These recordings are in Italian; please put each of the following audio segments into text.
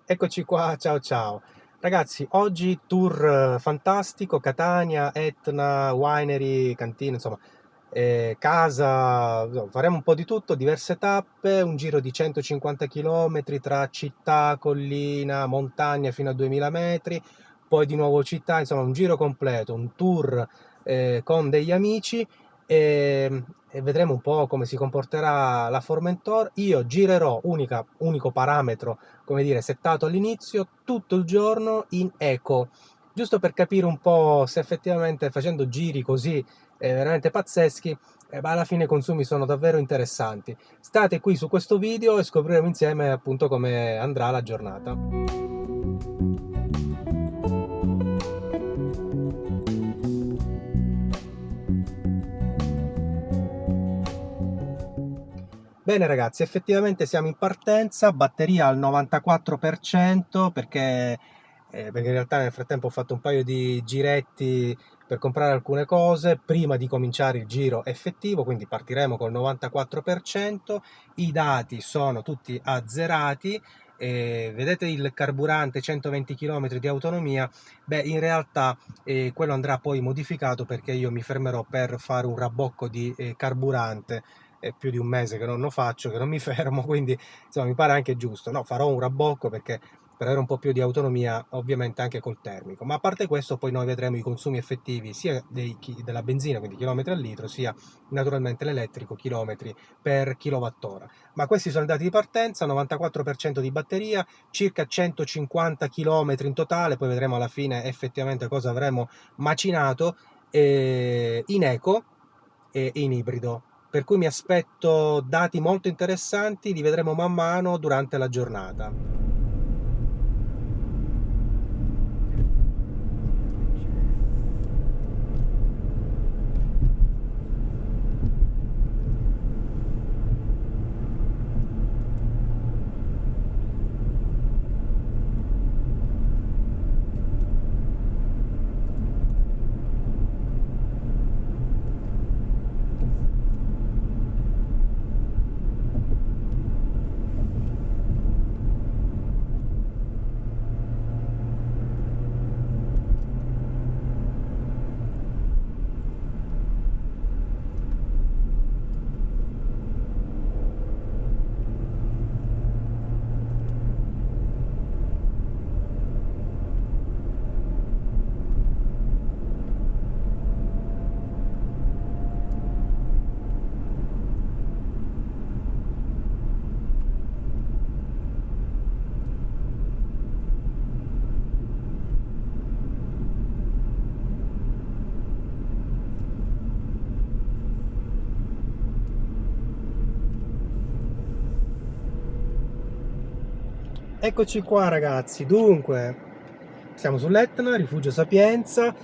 Eccoci qua, ciao ciao. Ragazzi, oggi tour fantastico, Catania, Etna, winery, cantina, insomma, casa, no, faremo un po' di tutto, diverse tappe, un giro di 150 km tra città, collina, montagna fino a 2000 metri, poi di nuovo città, insomma un giro completo, un tour con degli amici e vedremo un po' come si comporterà la Formentor. Io girerò, unico parametro, come dire, settato all'inizio, tutto il giorno in eco, giusto per capire un po' se effettivamente facendo giri così veramente pazzeschi, ma alla fine i consumi sono davvero interessanti. State qui su questo video e scopriremo insieme appunto come andrà la giornata. Bene ragazzi, effettivamente siamo in partenza, batteria al 94% perché in realtà nel frattempo ho fatto un paio di giretti per comprare alcune cose prima di cominciare il giro effettivo, quindi partiremo col 94%, i dati sono tutti azzerati, vedete il carburante 120 km di autonomia, beh in realtà quello andrà poi modificato perché io mi fermerò per fare un rabbocco di carburante. È più di un mese che non lo faccio, che non mi fermo, quindi insomma mi pare anche giusto. No, farò un rabbocco perché per avere un po' più di autonomia, ovviamente anche col termico. Ma a parte questo, poi noi vedremo i consumi effettivi sia della benzina, quindi chilometri al litro, sia naturalmente l'elettrico, chilometri per kilowattora. Ma questi sono i dati di partenza, 94% di batteria, circa 150 km in totale, poi vedremo alla fine effettivamente cosa avremo macinato, in eco e in ibrido, per cui mi aspetto dati molto interessanti, li vedremo man mano durante la giornata. Eccoci qua ragazzi, dunque siamo sull'Etna, Rifugio Sapienza,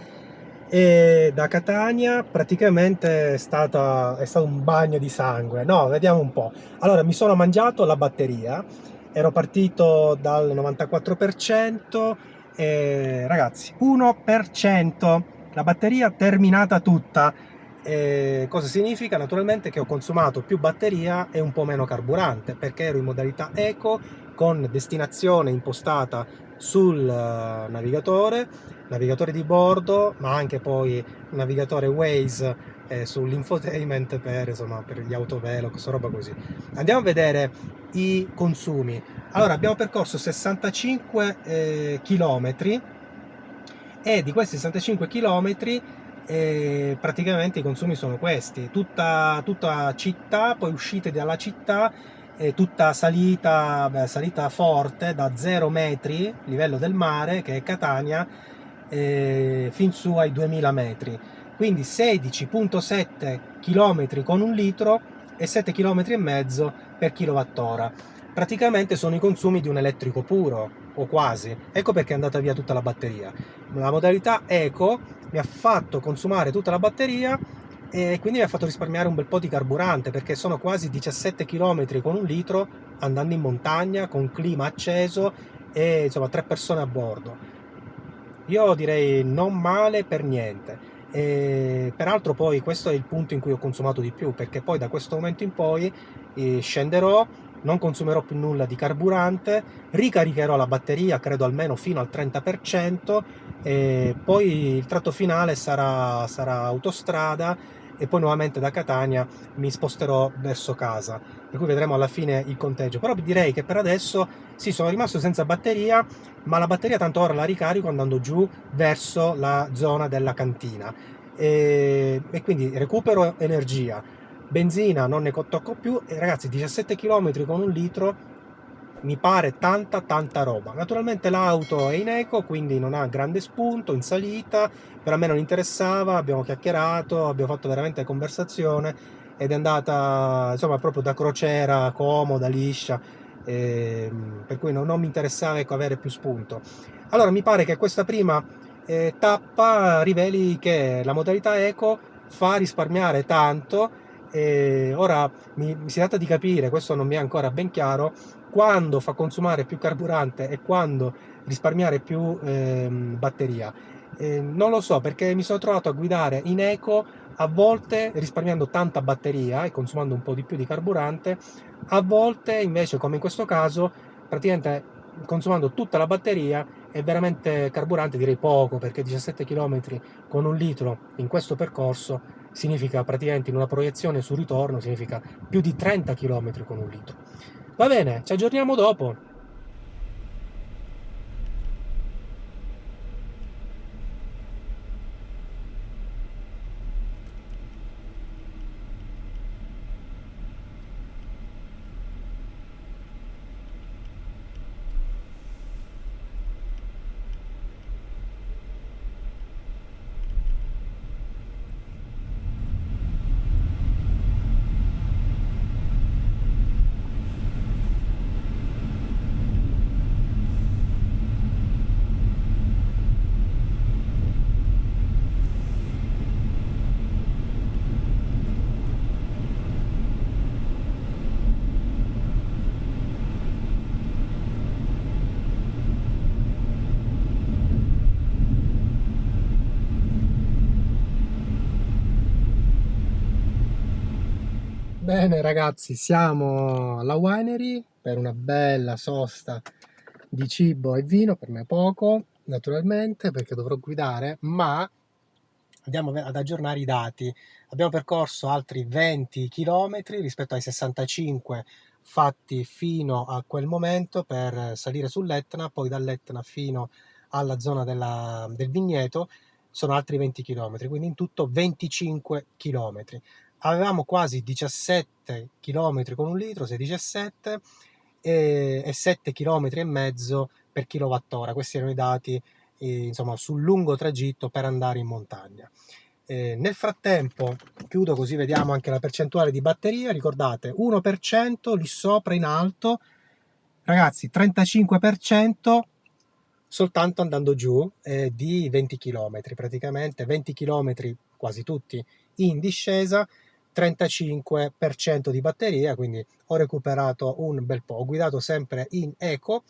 e da Catania praticamente è stato un bagno di sangue. No, vediamo un po'. Allora, mi sono mangiato la batteria, ero partito dal 94%, e ragazzi, 1%, la batteria terminata tutta. Cosa significa? Naturalmente che ho consumato più batteria e un po' meno carburante, perché ero in modalità eco, con destinazione impostata sul navigatore di bordo, ma anche poi navigatore Waze sull'infotainment per, insomma, per gli autovelo, questa roba così. Andiamo a vedere i consumi. Allora, abbiamo percorso 65 km e di questi 65 km praticamente i consumi sono questi: tutta città, poi uscite dalla città, tutta salita, salita forte da 0 metri, livello del mare, che è Catania, fin su ai 2000 metri. Quindi 16,7 km con un litro e 7 km e mezzo per kilowattora. Praticamente sono i consumi di un elettrico puro, o quasi. Ecco perché è andata via tutta la batteria. La modalità eco mi ha fatto consumare tutta la batteria e quindi mi ha fatto risparmiare un bel po' di carburante, perché sono quasi 17 km con un litro andando in montagna con clima acceso e insomma 3 persone a bordo. Io direi non male per niente. E peraltro poi questo è il punto in cui ho consumato di più, perché poi da questo momento in poi scenderò, non consumerò più nulla di carburante, ricaricherò la batteria, credo almeno fino al 30%, e poi il tratto finale sarà autostrada e poi nuovamente da Catania mi sposterò verso casa, per cui vedremo alla fine il conteggio. Però direi che per adesso sì, sono rimasto senza batteria, ma la batteria tanto ora la ricarico andando giù verso la zona della cantina e quindi recupero energia. Benzina non ne tocco più e ragazzi 17 km con un litro mi pare tanta roba. Naturalmente l'auto è in eco, quindi non ha grande spunto in salita, però a me non interessava, abbiamo chiacchierato, abbiamo fatto veramente conversazione ed è andata insomma proprio da crociera, comoda, liscia, per cui non mi interessava, ecco, avere più spunto. Allora mi pare che questa prima tappa riveli che la modalità eco fa risparmiare tanto e ora si tratta di capire, questo non mi è ancora ben chiaro, quando fa consumare più carburante e quando risparmiare più batteria. Non lo so perché mi sono trovato a guidare in eco a volte risparmiando tanta batteria e consumando un po' di più di carburante, a volte invece come in questo caso praticamente consumando tutta la batteria e veramente carburante direi poco, perché 17 km con un litro in questo percorso significa praticamente in una proiezione sul ritorno significa più di 30 km con un litro. Va bene, ci aggiorniamo dopo. Bene ragazzi, siamo alla winery per una bella sosta di cibo e vino, per me poco, naturalmente, perché dovrò guidare, ma andiamo ad aggiornare i dati. Abbiamo percorso altri 20 km rispetto ai 65 fatti fino a quel momento per salire sull'Etna, poi dall'Etna fino alla zona del vigneto sono altri 20 km, quindi in tutto 25 km. Avevamo quasi 17 km con un litro, 6,17 e 7 km e mezzo per kilowattora. Questi erano i dati insomma sul lungo tragitto per andare in montagna. Nel frattempo chiudo così vediamo anche la percentuale di batteria. Ricordate 1% lì sopra in alto, ragazzi, 35% soltanto andando giù di 20 km, praticamente 20 km quasi tutti in discesa, 35% di batteria, quindi ho recuperato un bel po'. Ho guidato sempre in eco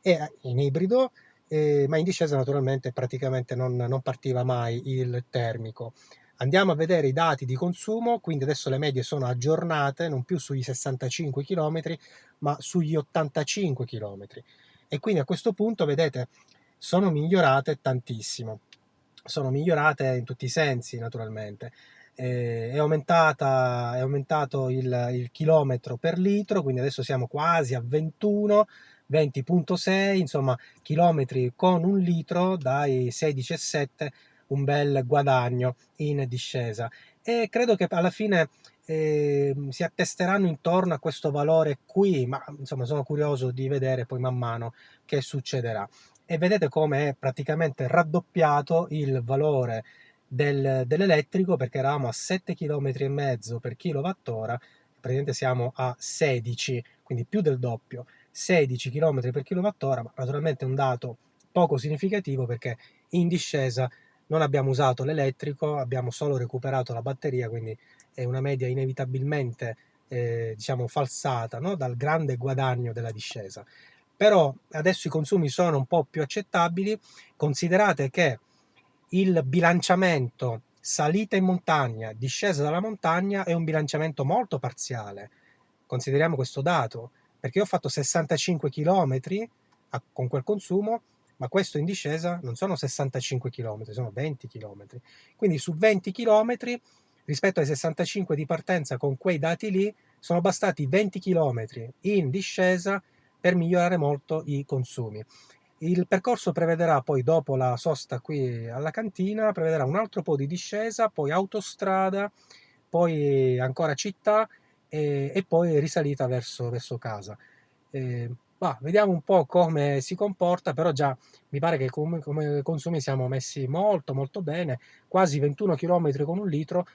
e in ibrido, ma in discesa naturalmente praticamente non partiva mai il termico. Andiamo a vedere i dati di consumo, quindi adesso le medie sono aggiornate, non più sugli 65 km, ma sugli 85 km. E quindi a questo punto, vedete, sono migliorate tantissimo. Sono migliorate in tutti i sensi, naturalmente. È aumentato il chilometro per litro, quindi adesso siamo quasi a 21, 20,6, insomma, chilometri con un litro dai 16,7, un bel guadagno in discesa. E credo che alla fine si attesteranno intorno a questo valore qui, ma insomma sono curioso di vedere poi man mano che succederà. E vedete come è praticamente raddoppiato il valore dell'elettrico, perché eravamo a 7,5 km per kilowattora, praticamente siamo a 16, quindi più del doppio, 16 km per kilowattora, ma naturalmente è un dato poco significativo perché in discesa non abbiamo usato l'elettrico, abbiamo solo recuperato la batteria, quindi è una media inevitabilmente diciamo falsata, no? Dal grande guadagno della discesa. Però adesso i consumi sono un po' più accettabili, considerate che il bilanciamento salita in montagna, discesa dalla montagna è un bilanciamento molto parziale. Consideriamo questo dato. perché io ho fatto 65 km con quel consumo, ma questo in discesa non sono 65 km, sono 20 km. Quindi su 20 km rispetto ai 65 di partenza con quei dati lì sono bastati 20 km in discesa per migliorare molto i consumi. Il percorso prevederà poi, dopo la sosta qui alla cantina, prevederà un altro po' di discesa, poi autostrada, poi ancora città e poi risalita verso casa. Vediamo un po' come si comporta, però già mi pare che come consumi siamo messi molto molto bene, quasi 21 km con un litro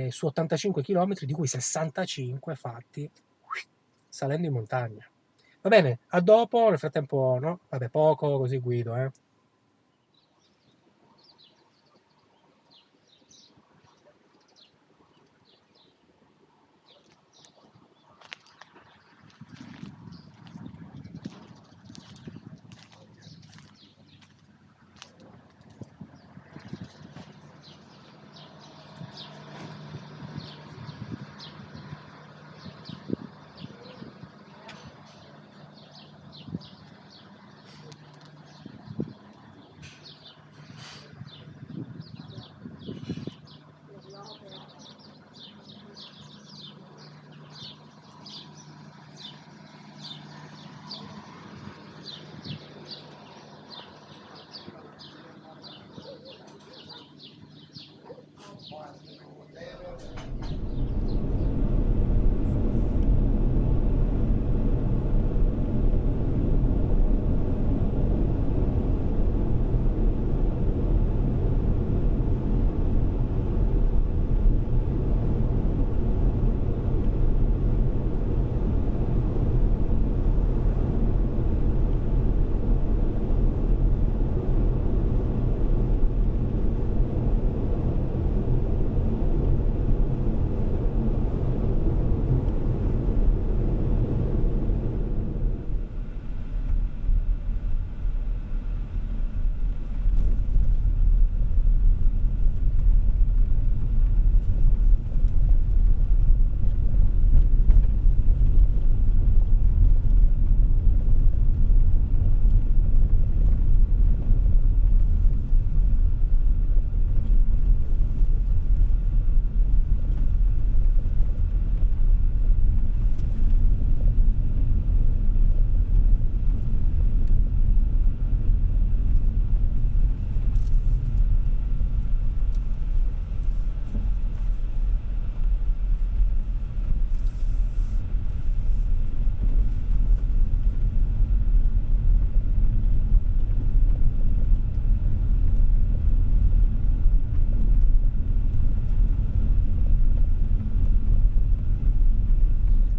su 85 km, di cui 65 fatti salendo in montagna. Va bene, a dopo, nel frattempo, no? Vabbè, poco, così guido, eh.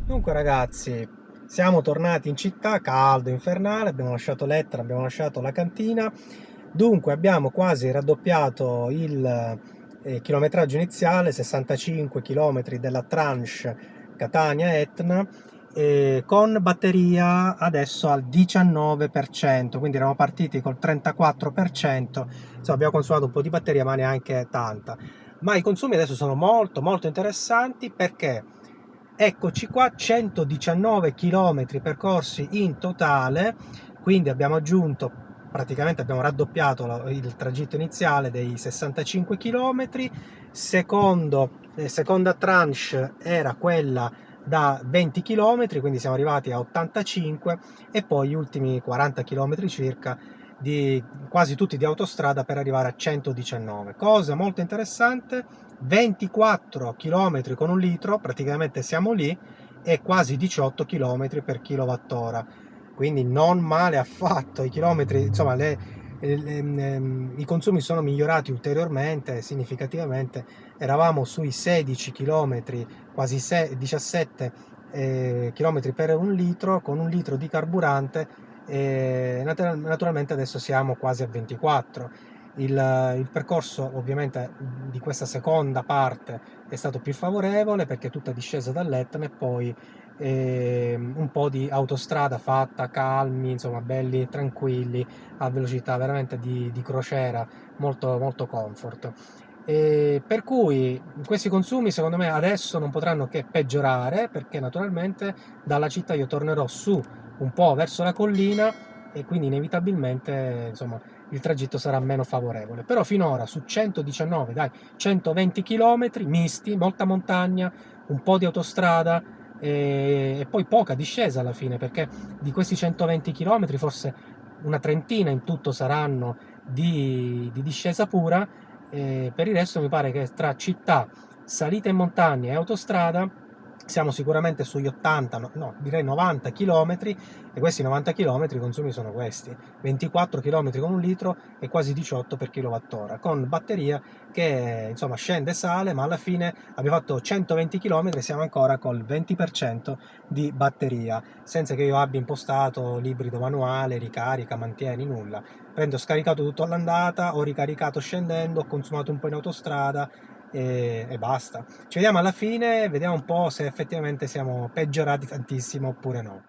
Dunque ragazzi, siamo tornati in città, caldo, infernale, abbiamo lasciato l'Etna, abbiamo lasciato la cantina, dunque abbiamo quasi raddoppiato il chilometraggio iniziale, 65 km della tranche Catania-Etna, con batteria adesso al 19%, quindi eravamo partiti col 34%, insomma abbiamo consumato un po' di batteria ma neanche tanta. Ma i consumi adesso sono molto molto interessanti perché eccoci qua, 119 km percorsi in totale, quindi abbiamo aggiunto, praticamente abbiamo raddoppiato il tragitto iniziale dei 65 km. Seconda tranche era quella da 20 km, quindi siamo arrivati a 85, e poi gli ultimi 40 km circa quasi tutti di autostrada per arrivare a 119. Cosa molto interessante: 24 km con un litro, praticamente siamo lì, e quasi 18 km per kilowattora, quindi non male affatto. I chilometri, insomma, i consumi sono migliorati ulteriormente, significativamente. Eravamo sui 16 km, quasi 17 km per un litro, con un litro di carburante, e naturalmente adesso siamo quasi a 24. Il percorso ovviamente di questa seconda parte è stato più favorevole perché è tutta discesa dall'Etna, e poi un po' di autostrada fatta calmi, insomma, belli tranquilli, a velocità veramente di crociera, molto molto comfort. Per cui questi consumi secondo me adesso non potranno che peggiorare, perché naturalmente dalla città io tornerò su un po' verso la collina e quindi inevitabilmente insomma il tragitto sarà meno favorevole. Però finora su 119, dai, 120 km misti, molta montagna, un po' di autostrada e poi poca discesa alla fine, perché di questi 120 km forse una trentina in tutto saranno di discesa pura, e per il resto mi pare che tra città, salita in montagna e autostrada siamo sicuramente sugli 80, no, direi 90 km, e questi 90 km i consumi sono questi: 24 km con un litro e quasi 18 per kilowattora, con batteria che insomma scende e sale, ma alla fine abbiamo fatto 120 km e siamo ancora col 20% di batteria, senza che io abbia impostato l'ibrido manuale, ricarica, mantieni, nulla. Prendo, scaricato tutto all'andata, ho ricaricato scendendo, ho consumato un po' in autostrada e basta. Ci vediamo alla fine, vediamo un po' se effettivamente siamo peggiorati tantissimo oppure no.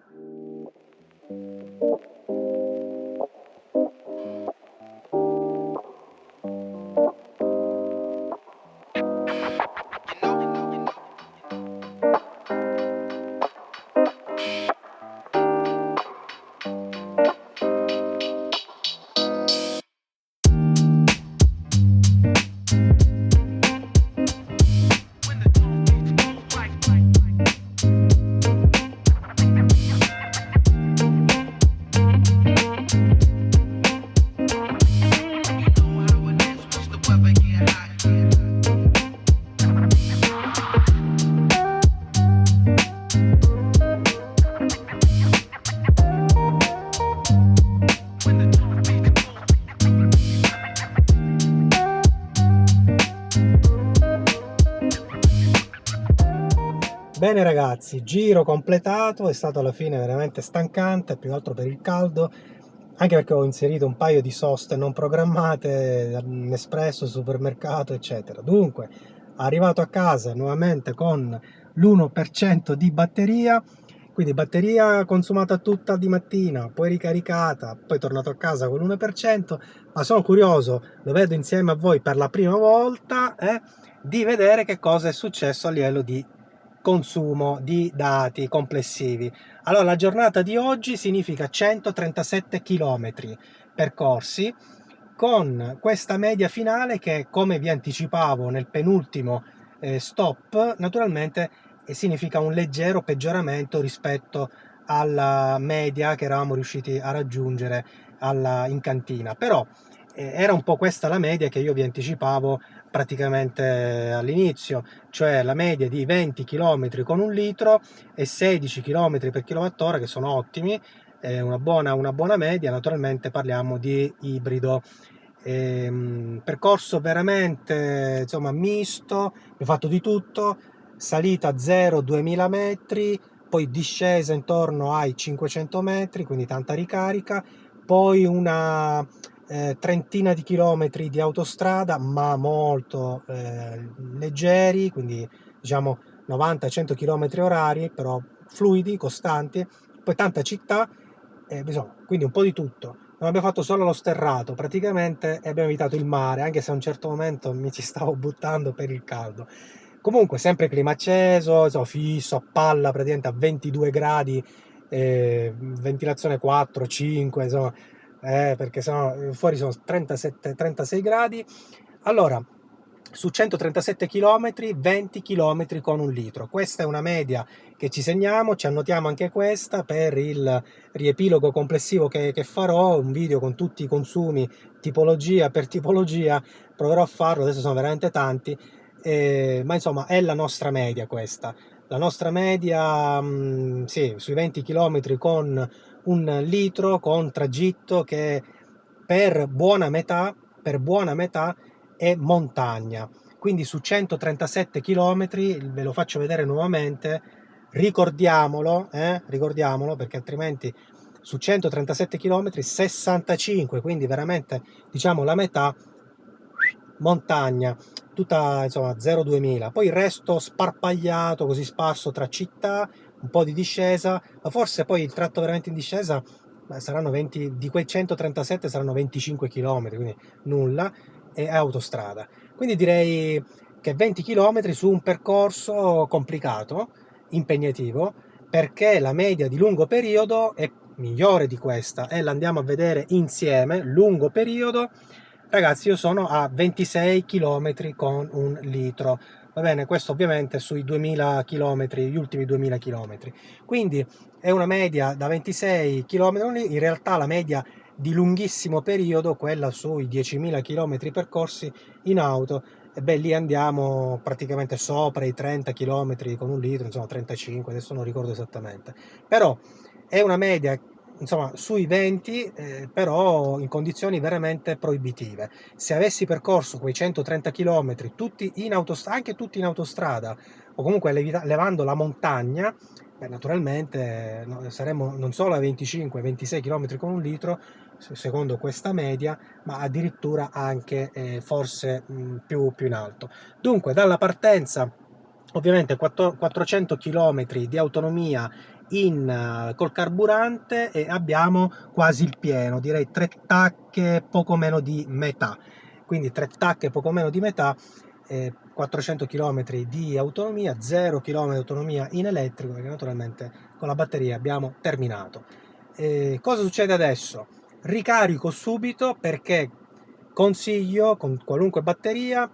Bene ragazzi, giro completato, è stato alla fine veramente stancante, più che altro per il caldo, anche perché ho inserito un paio di soste non programmate, Nespresso, supermercato, eccetera. Dunque, arrivato a casa nuovamente con l'1% di batteria, quindi batteria consumata tutta di mattina, poi ricaricata, poi tornato a casa con l'1%, ma sono curioso, lo vedo insieme a voi per la prima volta, di vedere che cosa è successo a livello di consumo di dati complessivi. Allora, la giornata di oggi significa 137 km percorsi, con questa media finale che, come vi anticipavo nel penultimo stop, naturalmente significa un leggero peggioramento rispetto alla media che eravamo riusciti a raggiungere in cantina. Però era un po' questa la media che io vi anticipavo praticamente all'inizio, cioè la media di 20 km con un litro e 16 km per kilowattora, che sono ottimi, una buona media. Naturalmente parliamo di ibrido. Percorso veramente insomma misto, ho fatto di tutto: salita 0-2000 metri, poi discesa intorno ai 500 metri, quindi tanta ricarica, poi una trentina di chilometri di autostrada, ma molto leggeri, quindi diciamo 90-100 km orari, però fluidi, costanti, poi tanta città, quindi un po' di tutto. Non abbiamo fatto solo lo sterrato praticamente e abbiamo evitato il mare, anche se a un certo momento mi ci stavo buttando per il caldo. Comunque sempre clima acceso, insomma, fisso a palla praticamente a 22 gradi, ventilazione 4, 5, insomma, perché sennò fuori sono 37-36 gradi. Allora, su 137 km, 20 km con un litro. Questa è una media che ci segniamo, ci annotiamo anche questa per il riepilogo complessivo che farò, un video con tutti i consumi tipologia per tipologia. Proverò a farlo, adesso sono veramente tanti, ma insomma è la nostra media questa. La nostra media, sì, sui 20 km con un litro, con tragitto che per buona metà è montagna. Quindi su 137 km, ve lo faccio vedere nuovamente, ricordiamolo perché altrimenti su 137 km 65, quindi veramente diciamo la metà montagna, tutta insomma 0-2000, poi il resto sparpagliato, così sparso tra città, un po' di discesa, ma forse poi il tratto veramente in discesa saranno 20, di quei 137 saranno 25 km, quindi nulla. e autostrada. Quindi direi che 20 km su un percorso complicato, impegnativo, perché la media di lungo periodo è migliore di questa e la andiamo a vedere insieme. Lungo periodo, ragazzi, io sono a 26 km con un litro. Va bene, questo ovviamente sui 2000 km, gli ultimi 2000 km. Quindi è una media da 26 km, in realtà la media di lunghissimo periodo, quella sui 10.000 km percorsi in auto, e beh, lì andiamo praticamente sopra i 30 km con un litro, insomma 35, adesso non ricordo esattamente. Però è una media, insomma, sui 20, però in condizioni veramente proibitive. Se avessi percorso quei 130 km tutti in autostrada, anche tutti in autostrada, o comunque levando la montagna, beh, naturalmente no, saremmo non solo a 25-26 km con un litro, secondo questa media, ma addirittura anche forse più in alto. Dunque, dalla partenza, ovviamente 400 km di autonomia col carburante e abbiamo quasi il pieno, direi 3 tacche, poco meno di metà. Quindi 3 tacche, poco meno di metà, 400 km di autonomia, 0 km di autonomia in elettrico, perché naturalmente con la batteria abbiamo terminato. Cosa succede adesso? Ricarico subito, perché consiglio con qualunque batteria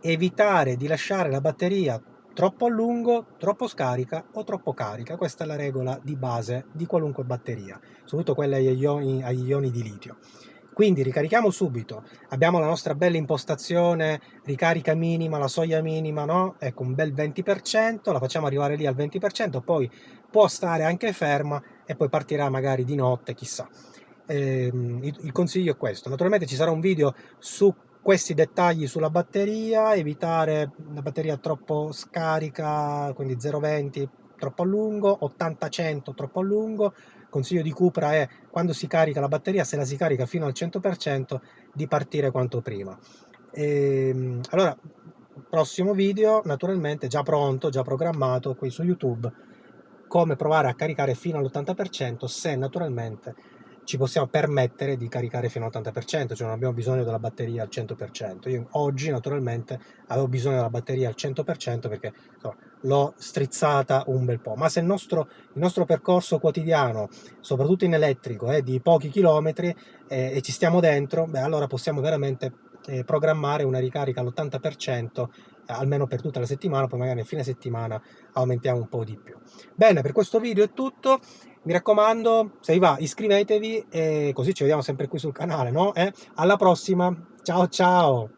evitare di lasciare la batteria troppo a lungo, troppo scarica o troppo carica. Questa è la regola di base di qualunque batteria, soprattutto quelle agli ioni di litio. Quindi ricarichiamo subito, abbiamo la nostra bella impostazione, ricarica minima, la soglia minima, no? Ecco, un bel 20%, la facciamo arrivare lì al 20%, poi può stare anche ferma e poi partirà magari di notte, chissà. Il consiglio è questo. Naturalmente ci sarà un video su questi dettagli sulla batteria, evitare la batteria troppo scarica, quindi 0,20 troppo a lungo, 80-100 troppo a lungo. Consiglio di Cupra è, quando si carica la batteria, se la si carica fino al 100%, di partire quanto prima. Allora, prossimo video naturalmente già pronto, già programmato qui su YouTube, come provare a caricare fino all'80%, se naturalmente ci possiamo permettere di caricare fino all'80%, cioè non abbiamo bisogno della batteria al 100%. Io oggi naturalmente avevo bisogno della batteria al 100% perché insomma, l'ho strizzata un bel po', ma se il nostro percorso quotidiano, soprattutto in elettrico, è di pochi chilometri e ci stiamo dentro, beh, allora possiamo veramente programmare una ricarica all'80%, almeno per tutta la settimana, poi magari a fine settimana aumentiamo un po' di più. Bene, per questo video è tutto. Mi raccomando, se vi va, iscrivetevi e così ci vediamo sempre qui sul canale, no? Alla prossima, ciao ciao!